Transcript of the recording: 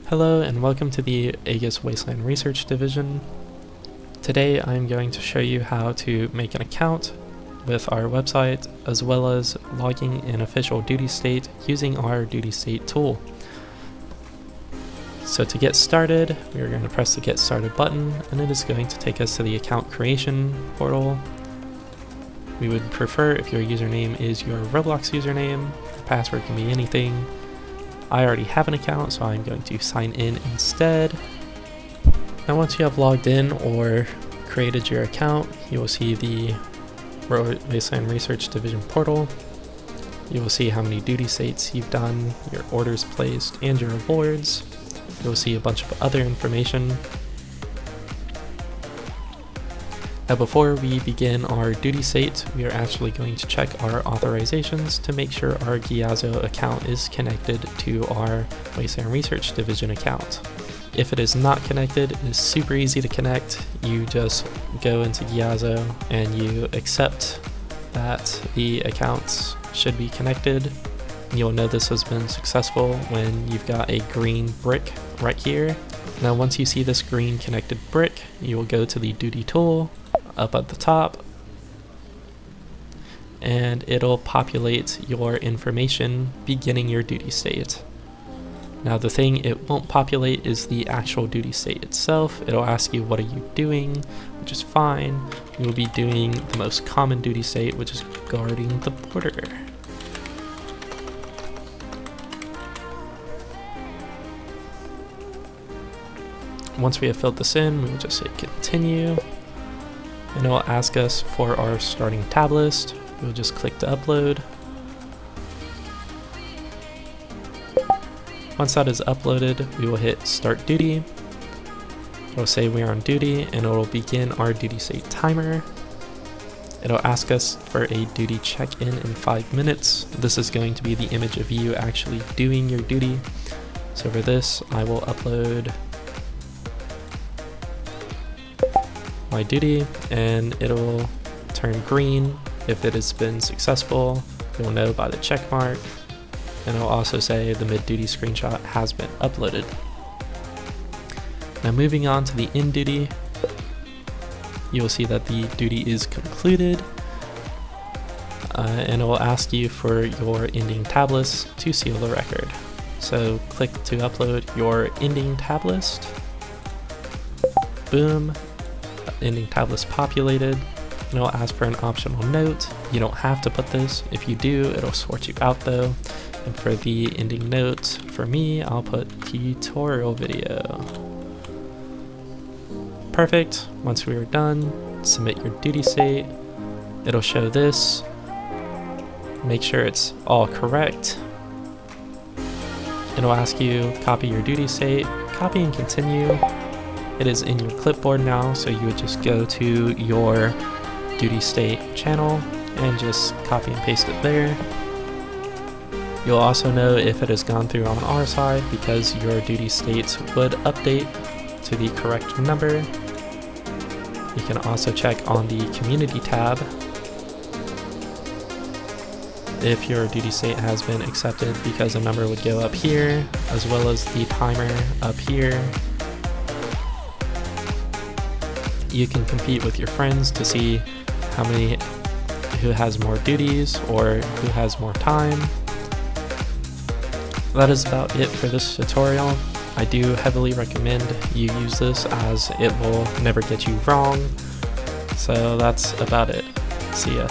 Hello and welcome to the AEGIS Wasteland Research Division. Today I'm going to show you how to make an account with our website as well as logging an official duty state using our duty state tool. So to get started, we are going to press the Get Started button and it is going to take us to the account creation portal. We would prefer if your username is your Roblox username. The password can be anything. I already have an account, so I'm going to sign in instead. Now once you have logged in or created your account, you will see the Wasteland Research Division portal. You will see how many duty states you've done, your orders placed, and your awards. You'll see a bunch of other information. Now before we begin our duty state, we are actually going to check our authorizations to make sure our Giazzo account is connected to our Wasteland Research Division account. If it is not connected, it is super easy to connect. You just go into Giazzo and you accept that the accounts should be connected. You'll know this has been successful when you've got a green brick right here. Now once you see this green connected brick, you will go to the duty tool up at the top and it'll populate your information beginning your duty state. Now the thing it won't populate is the actual duty state itself. It'll ask you what are you doing, which is fine. You will be doing the most common duty state, which is guarding the border. Once we have filled this in, we will just say continue. And it will ask us for our starting tab list. We'll just click to upload. Once that is uploaded, we will hit start duty. It'll say we are on duty and it will begin our duty state timer. It'll ask us for a duty check-in in 5 minutes. This is going to be the image of you actually doing your duty. So for this, I will upload my duty and it'll turn green if it has been successful. You'll know by the check mark, and it'll also say the mid-duty screenshot has been uploaded. Now moving on to the end duty, you will see that the duty is concluded and it will ask you for your ending tab list to seal the record. So click to upload your ending tab list. Boom. Ending tab list populated, and it'll ask for an optional note. You don't have to put this. If you do, it'll sort you out though. And for the ending note, for me, I'll put tutorial video. Perfect. Once we are done, submit your duty state. It'll show this. Make sure it's all correct. It'll ask you copy your duty state, copy and continue. It is in your clipboard now, so you would just go to your duty state channel and just copy and paste it there. You'll also know if it has gone through on our side because your duty states would update to the correct number. You can also check on the community tab if your duty state has been accepted, because a number would go up here as well as the timer up here. You can compete with your friends to see who has more duties or who has more time. That is about it for this tutorial. I do heavily recommend you use this as it will never get you wrong. So that's about it. See ya.